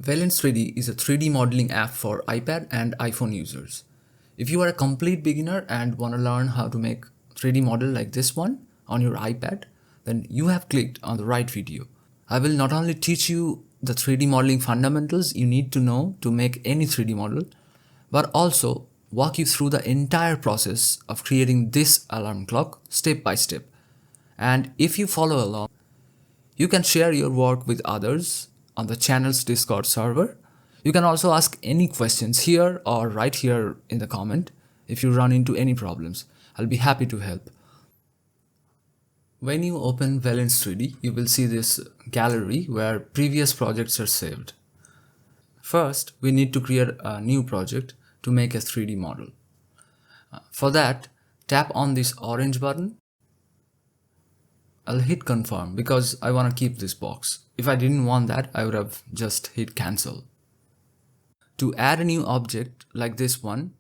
Valence 3D is a 3D modeling app for iPad and iPhone users. If you are a complete beginner and want to learn how to make 3D model like this one on your iPad, then you have clicked on the right video. I will not only teach you the 3D modeling fundamentals you need to know to make any 3D model, but also walk you through the entire process of creating this alarm clock step by step. And if you follow along, you can share your work with others on the channel's Discord server. You can also ask any questions here or right here in the comment if you run into any problems. I'll be happy to help. When you open Valence 3D, you will see this gallery where previous projects are saved. First, we need to create a new project to make a 3D model. For that, tap on this orange button. I'll hit confirm because I want to keep this box. If I didn't want that, I would have just hit cancel. To add a new object like this one,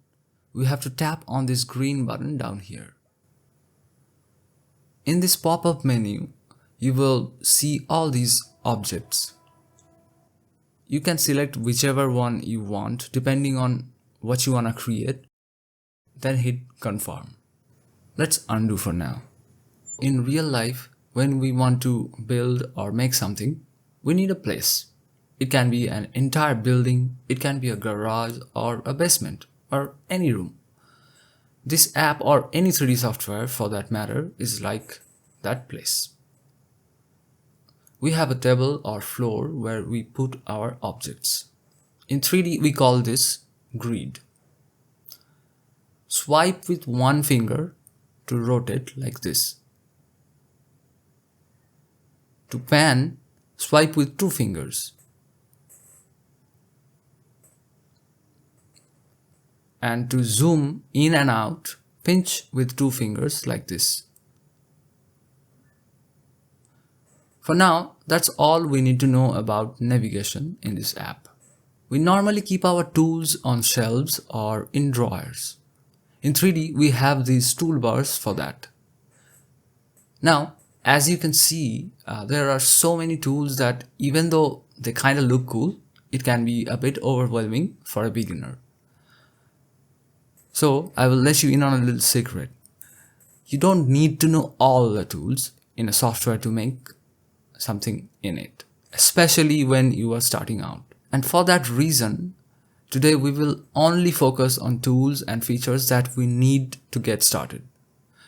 we have to tap on this green button down here. In this pop-up menu, you will see all these objects. You can select whichever one you want depending on what you want to create, then hit confirm. Let's undo for now. In real life, when we want to build or make something, we need a place. It can be an entire building, it can be a garage or a basement or any room. This app or any 3D software for that matter is like that place. We have a table or floor where we put our objects. In 3D we call this grid. Swipe with one finger to rotate like this. To pan, swipe with two fingers. And to zoom in and out, pinch with two fingers like this. For now, that's all we need to know about navigation in this app. We normally keep our tools on shelves or in drawers. In 3D, we have these toolbars for that. Now, as you can see, there are so many tools that even though they kind of look cool, it can be a bit overwhelming for a beginner. So I will let you in on a little secret. You don't need to know all the tools in a software to make something in it, especially when you are starting out. And for that reason, today we will only focus on tools and features that we need to get started.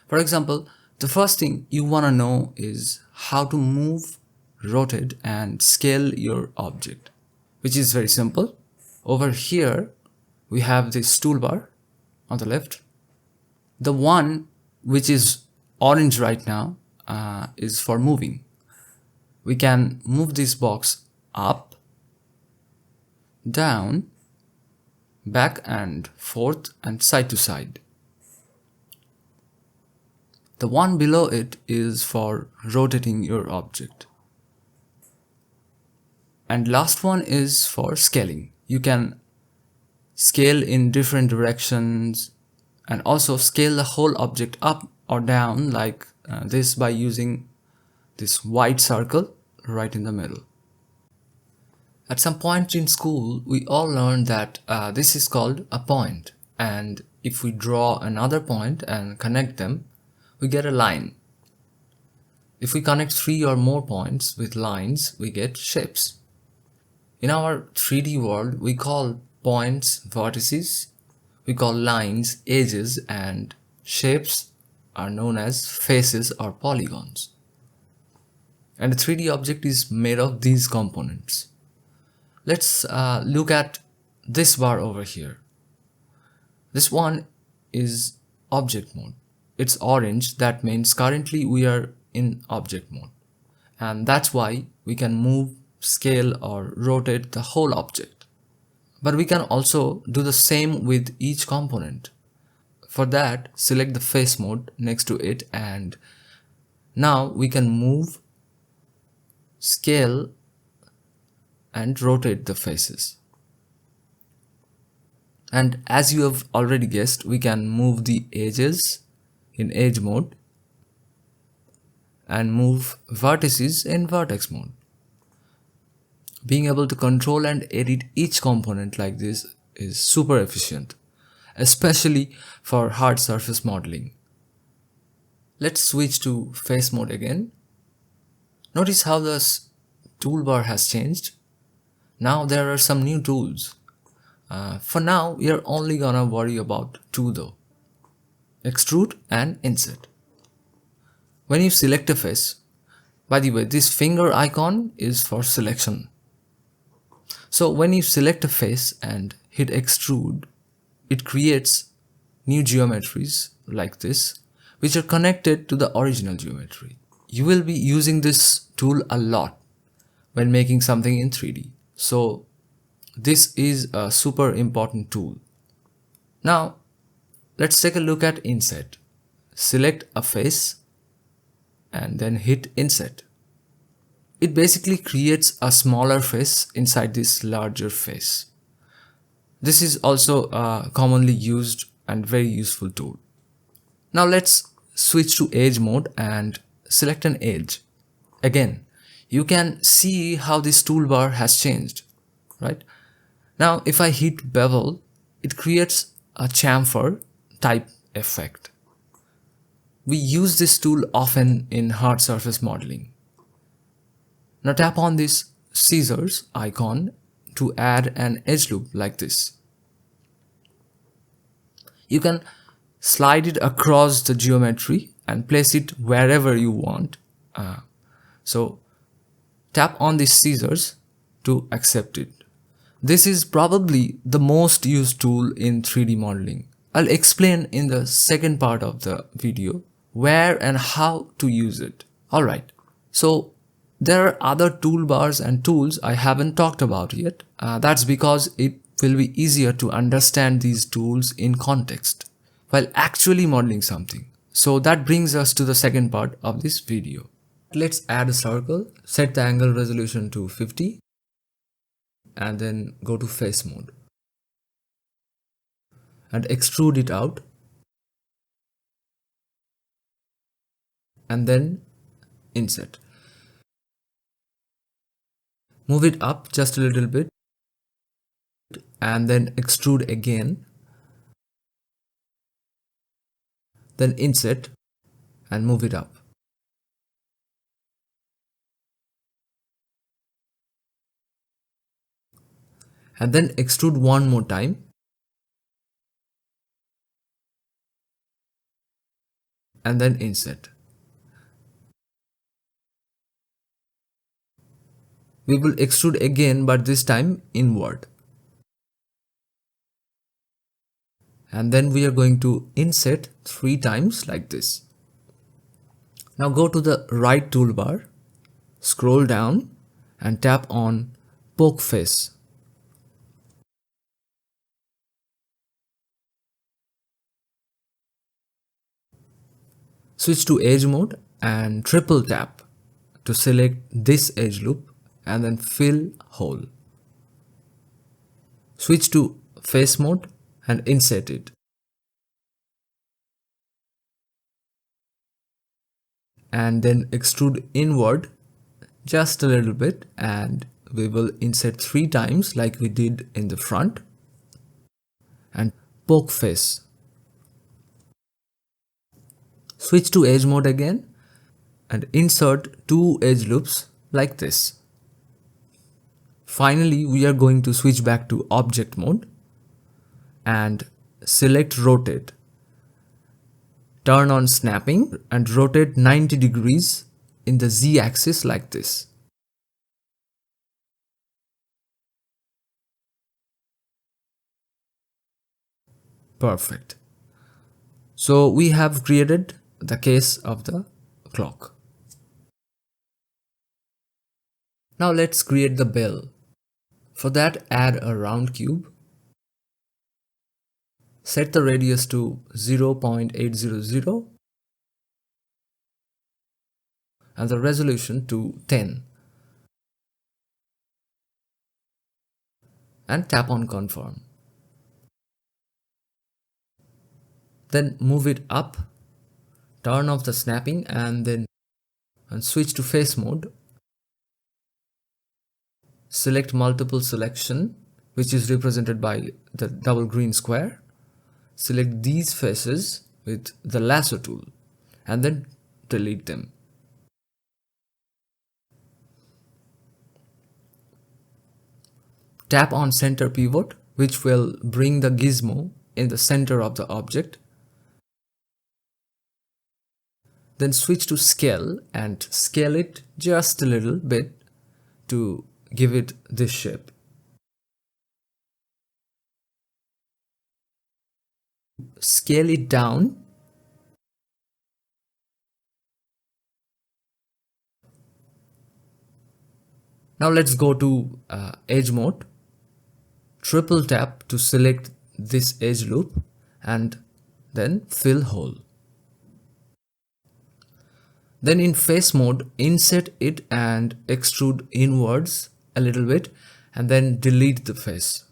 For example, the first thing you want to know is how to move, rotate and scale your object, which is very simple. Over here, we have this toolbar on the left. The one which is orange right now is for moving. We can move this box up, down, back and forth and side to side. The one below it is for rotating your object. And last one is for scaling. You can scale in different directions and also scale the whole object up or down like this by using this white circle right in the middle. At some point in school, we all learned that this is called a point, and if we draw another point and connect them, we get a line. If we connect 3 or more points with lines, we get shapes. In our 3D world, we call points vertices, we call lines edges, and shapes are known as faces or polygons. And a 3D object is made of these components. Let's look at this bar over here. This one is object mode. It's orange, that means currently we are in object mode. And that's why we can move, scale or rotate the whole object. But we can also do the same with each component. For that, select the face mode next to it, and now we can move, scale and rotate the faces. And as you have already guessed, we can move the edges in edge mode and move vertices in vertex mode. Being able to control and edit each component like this is super efficient, especially for hard surface modeling. Let's switch to face mode again. Notice how the toolbar has changed. Now there are some new tools. For now, we are only gonna worry about two though: Extrude and Inset. When you select a face, by the way, this finger icon is for selection. So when you select a face and hit Extrude, it creates new geometries like this, which are connected to the original geometry. You will be using this tool a lot when making something in 3D. So this is a super important tool. Now let's take a look at Inset. Select a face and then hit Inset. It basically creates a smaller face inside this larger face. This is also a commonly used and very useful tool. Now let's switch to edge mode and select an edge. Again, you can see how this toolbar has changed, right? Now if I hit Bevel, it creates a chamfer type effect. We use this tool often in hard surface modeling. Now tap on this scissors icon to add an edge loop like this. You can slide it across the geometry and place it wherever you want. So tap on these scissors to accept it. This is probably the most used tool in 3D modeling. I'll explain in the second part of the video where and how to use it. Alright, so there are other toolbars and tools I haven't talked about yet. That's because it will be easier to understand these tools in context while actually modeling something. So that brings us to the second part of this video. Let's add a circle, set the angle resolution to 50 and then go to face mode and extrude it out and then inset. Move it up just a little bit and then extrude again, then inset and move it up. And then extrude one more time and then inset. We will extrude again, but this time inward. And then we are going to inset 3 times like this. Now go to the right toolbar, scroll down and tap on poke face. Switch to edge mode and triple tap to select this edge loop and then fill hole. Switch to face mode and inset it. And then extrude inward just a little bit and we will inset 3 times like we did in the front and poke face. Switch to edge mode again and insert 2 edge loops like this. Finally, we are going to switch back to object mode and select rotate. Turn on snapping and rotate 90 degrees in the Z-axis like this. Perfect. So we have created the case of the clock. Now let's create the bell. For that, add a round cube. Set the radius to 0.800 and the resolution to 10 and tap on confirm. Then move it up, turn off the snapping and switch to face mode select multiple selection, which is represented by the double green square. Select these faces with the lasso tool and then delete them. Tap on center pivot, which will bring the gizmo in the center of the object. Then switch to scale and scale it just a little bit to give it this shape. Scale it down. Now let's go to edge mode. Triple tap to select this edge loop and then fill hole. Then in face mode, inset it and extrude inwards a little bit and then delete the face.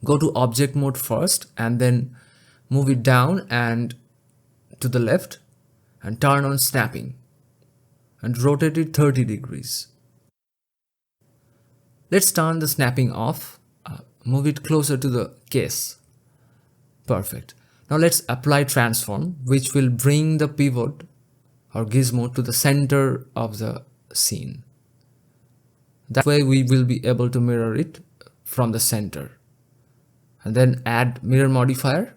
Go to object mode first and then move it down and to the left and turn on snapping and rotate it 30 degrees. Let's turn the snapping off, move it closer to the case. Perfect. Now let's apply transform, which will bring the pivot or gizmo to the center of the scene. That way we will be able to mirror it from the center. And then add mirror modifier.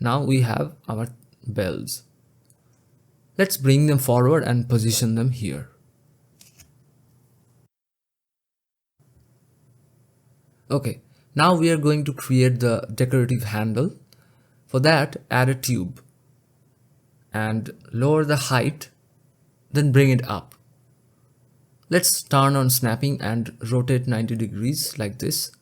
Now we have our bells. Let's bring them forward and position them here. Okay, now we are going to create the decorative handle. For that, add a tube and lower the height, then bring it up. Let's turn on snapping and rotate 90 degrees like this.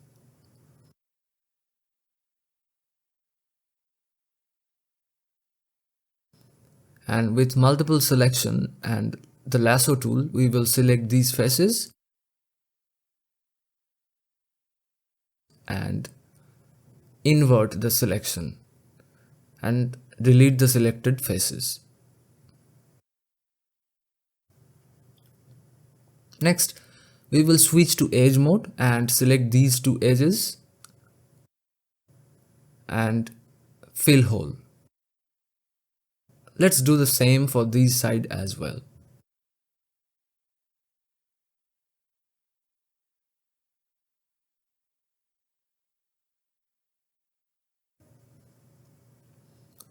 And with multiple selection and the lasso tool, we will select these faces and invert the selection and delete the selected faces. Next, we will switch to edge mode and select these two edges and fill hole. Let's do the same for this side as well.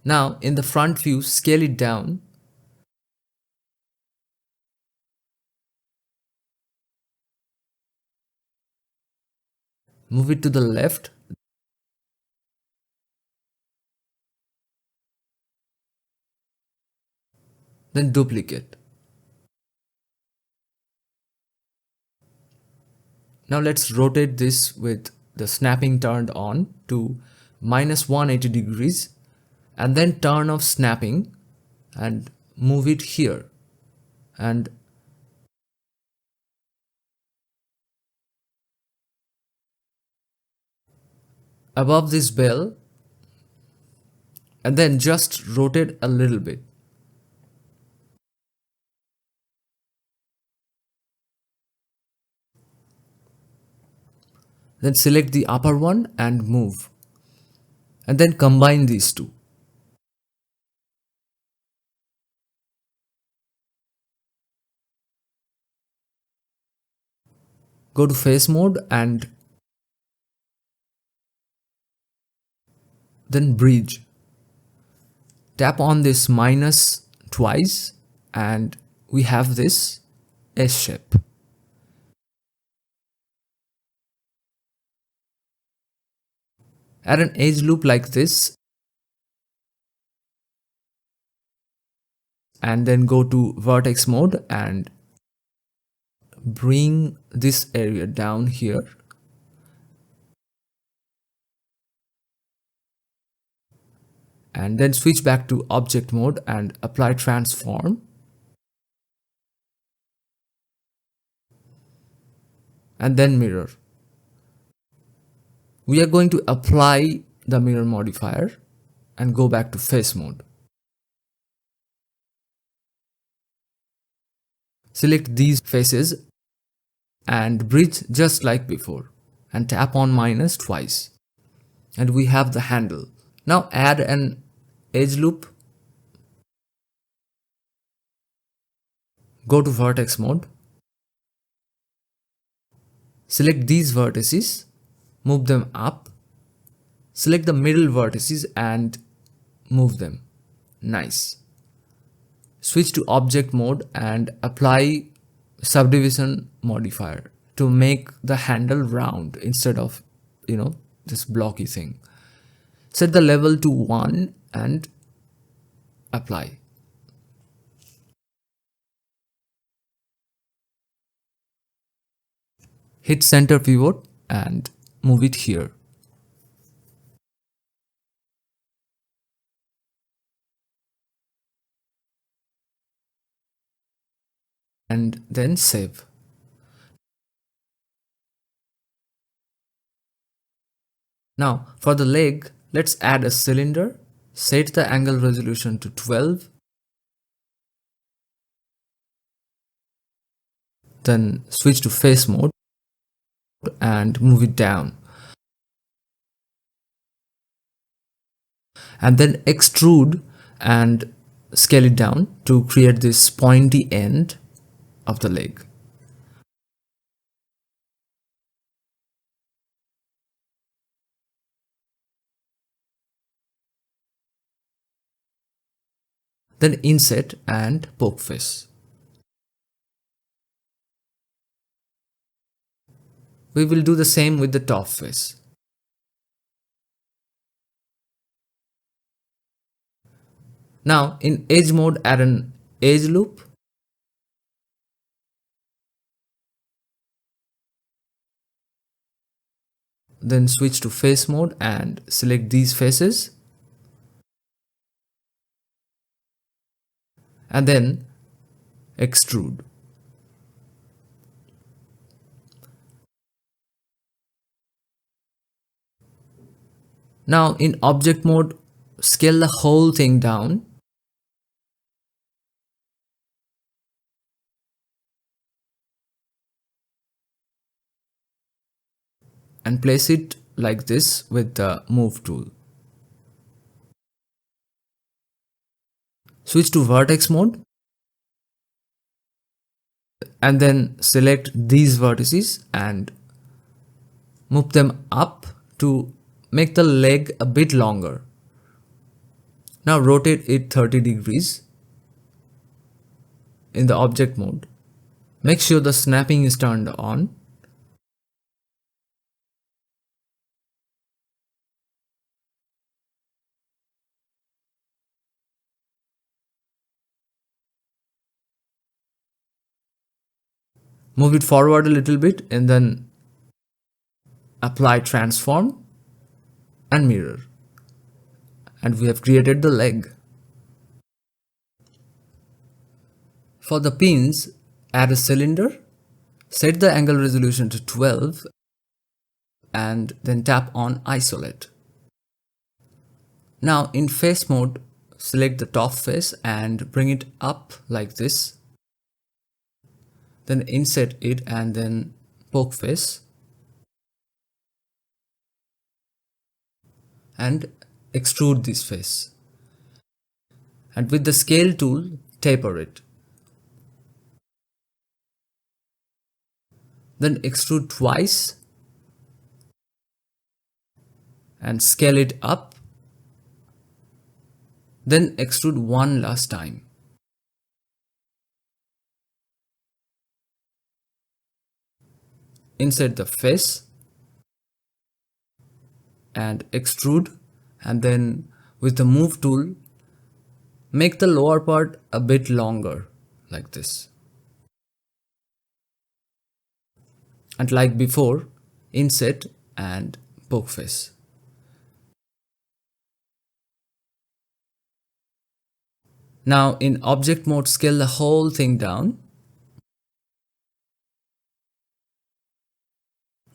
Now in the front view, scale it down. Move it to the left. Then duplicate. Now let's rotate this with the snapping turned on to -180 degrees and then turn off snapping and move it here and above this bell and then just rotate a little bit. Then select the upper one and move and then combine these two. Go to face mode and then bridge. Tap on this minus twice and we have this S shape. Add an edge loop like this and then go to vertex mode and bring this area down here and then switch back to object mode and apply transform and then mirror. We are going to apply the mirror modifier and go back to face mode. Select these faces and bridge just like before and tap on minus twice. And we have the handle. Now add an edge loop. Go to vertex mode. Select these vertices, move them up. Select the middle vertices and move them. Nice. Switch to object mode and apply subdivision modifier to make the handle round instead of, this blocky thing. Set the level to 1 and apply. Hit center pivot and move it here. And then save. Now for the leg, let's add a cylinder. Set the angle resolution to 12. Then switch to face mode and move it down. And then extrude and scale it down to create this pointy end of the leg. Then inset and poke face. We will do the same with the top face. Now in edge mode, add an edge loop. Then switch to face mode and select these faces. And then extrude. Now in object mode, scale the whole thing down. And place it like this with the move tool. Switch to vertex mode and then select these vertices and move them up to make the leg a bit longer. Now rotate it 30 degrees in the object mode. Make sure the snapping is turned on. Move it forward a little bit and then apply transform and mirror. And we have created the leg. For the pins, add a cylinder, set the angle resolution to 12 and then tap on isolate. Now in face mode, select the top face and bring it up like this. Then inset it and then poke face. And extrude this face. And with the scale tool, taper it. Then extrude twice and scale it up. Then extrude one last time. Insert the face and extrude, and then with the move tool, make the lower part a bit longer like this. And like before, inset and poke face. Now in object mode, scale the whole thing down.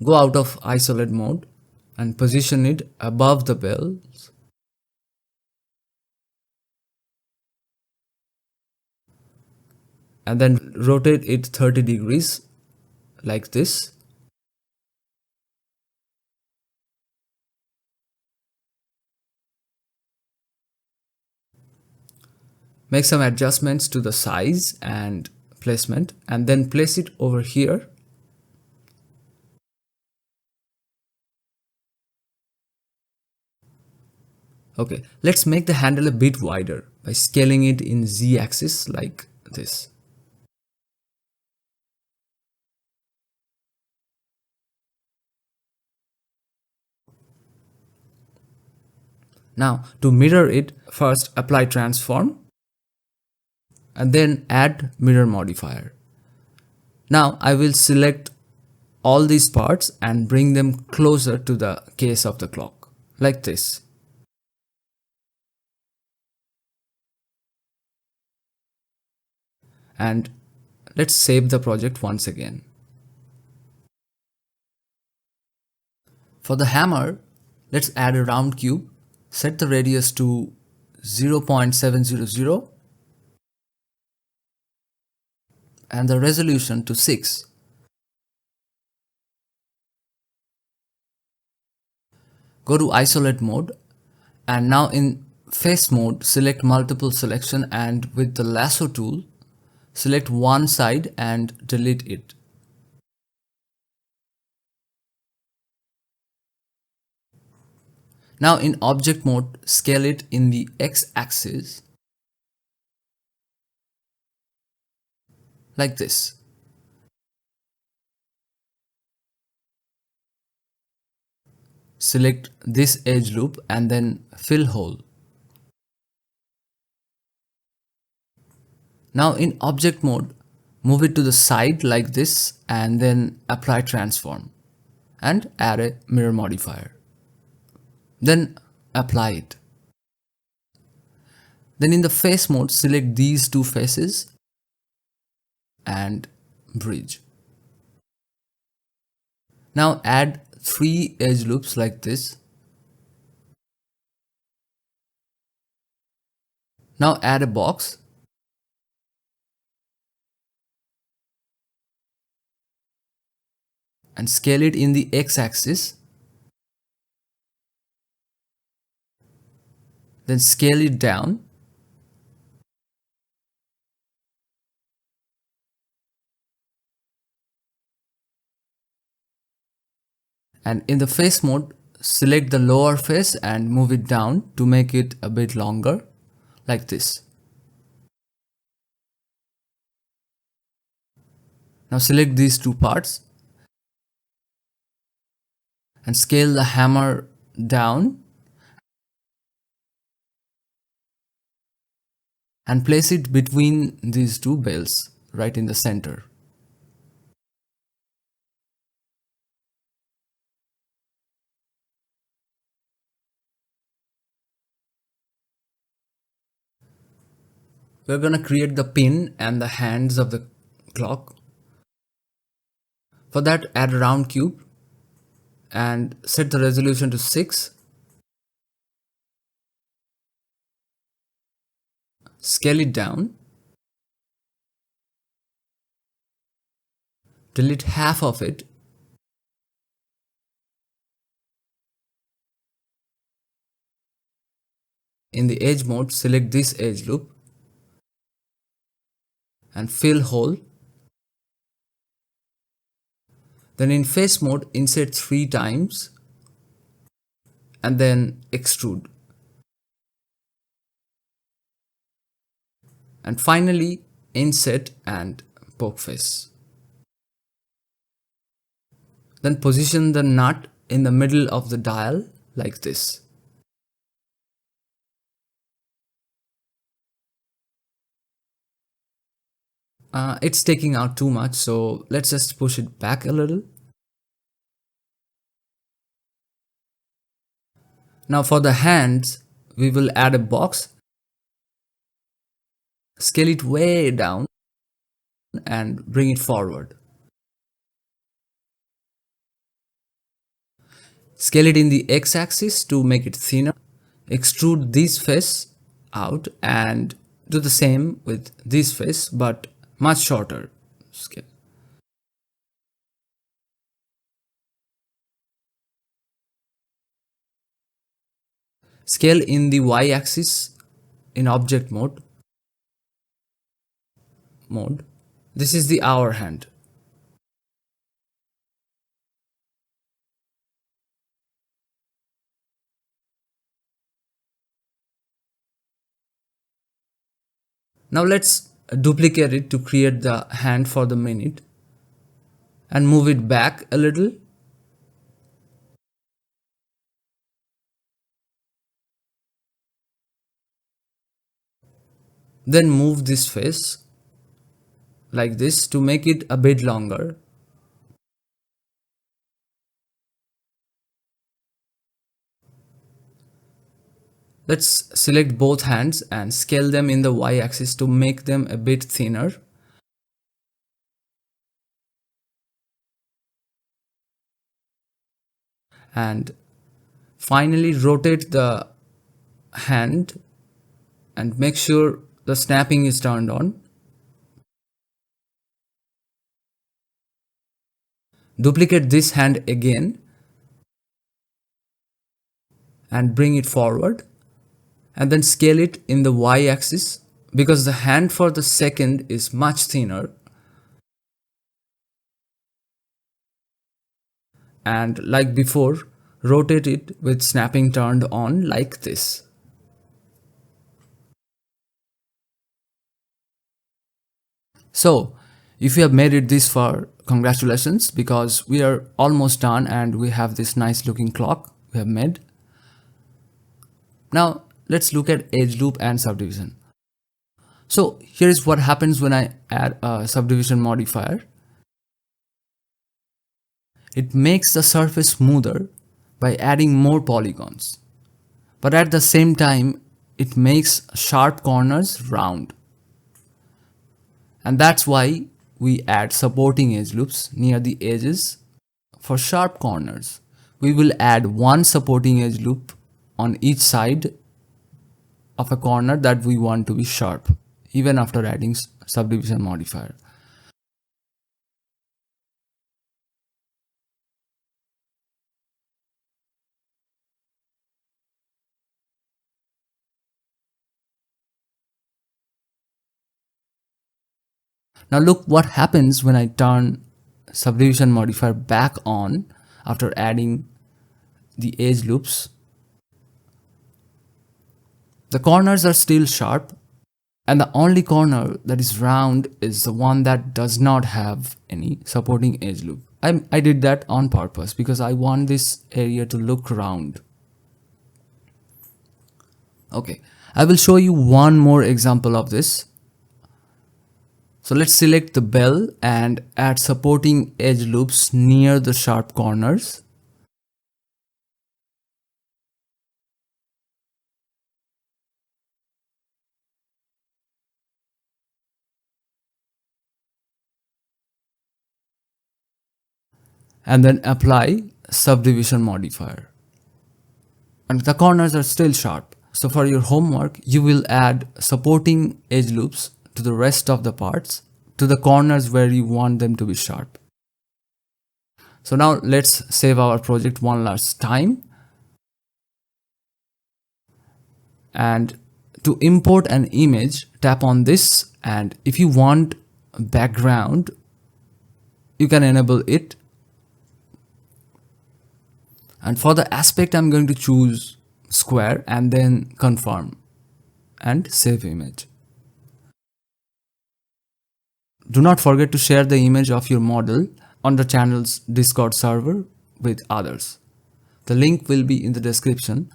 Go out of isolate mode and position it above the bells. and then rotate it 30 degrees like this. Make some adjustments to the size and placement and then place it over here. Okay, let's make the handle a bit wider by scaling it in Z-axis like this. Now, to mirror it, first apply transform and then add mirror modifier. Now, I will select all these parts and bring them closer to the case of the clock, like this. And let's save the project once again. For the hammer, let's add a round cube. Set the radius to 0.700 and the resolution to 6. Go to isolate mode and now in face mode select multiple selection and with the lasso tool select one side and delete it. Now in object mode, scale it in the x-axis like this. Select this edge loop and then fill hole. Now in object mode, move it to the side like this and then apply transform and add a mirror modifier. Then apply it. Then in the face mode, select these two faces and bridge. Now add 3 edge loops like this. Now add a box. And scale it in the x-axis. Then scale it down. And in the face mode, select the lower face and move it down to make it a bit longer, like this. Now select these two parts and scale the hammer down and place it between these two bells right in the center. We're going to create the pin and the hands of the clock. For that, add a round cube and set the resolution to 6. Scale it down. Delete half of it. In the edge mode, select this edge loop and fill hole. Then in face mode, insert 3 times and then extrude. And finally, inset and poke face. Then position the nut in the middle of the dial like this. It's taking out too much, so let's just push it back a little. Now for the hands, we will add a box. Scale it way down and bring it forward. Scale it in the x-axis to make it thinner. Extrude this face out and do the same with this face, but much shorter scale. Scale in the y-axis in object mode. This is the hour hand. Now let's duplicate it to create the hand for the minute and move it back a little. Then move this face like this to make it a bit longer. Let's select both hands and scale them in the y-axis to make them a bit thinner. And finally rotate the hand and make sure the snapping is turned on. Duplicate this hand again and bring it forward, and then scale it in the y-axis because the hand for the second is much thinner. And like before, rotate it with snapping turned on like this. So if you have made it this far, congratulations, because we are almost done and we have this nice looking clock we have made. Now let's look at edge loop and subdivision. So here is what happens when I add a subdivision modifier. It makes the surface smoother by adding more polygons, but at the same time it makes sharp corners round. And that's why we add supporting edge loops near the edges for sharp corners. We will add one supporting edge loop on each side of a corner that we want to be sharp, even after adding subdivision modifier. Now look what happens when I turn subdivision modifier back on after adding the edge loops. The corners are still sharp, and the only corner that is round is the one that does not have any supporting edge loop. I did that on purpose because I want this area to look round. Okay, I will show you one more example of this. So let's select the bell and add supporting edge loops near the sharp corners. And then apply subdivision modifier. And the corners are still sharp. So for your homework, you will add supporting edge loops to the rest of the parts, to the corners where you want them to be sharp. So now let's save our project one last time. And to import an image, tap on this, and if you want background, you can enable it. And for the aspect, I'm going to choose square and then confirm and save image. Do not forget to share the image of your model on the channel's Discord server with others. The link will be in the description.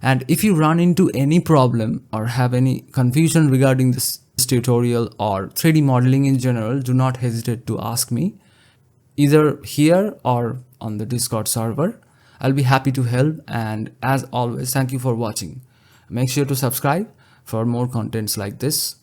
And if you run into any problem or have any confusion regarding this tutorial or 3D modeling in general, do not hesitate to ask me, either here or on the Discord server. I'll be happy to help, and as always, thank you for watching. Make sure to subscribe for more contents like this.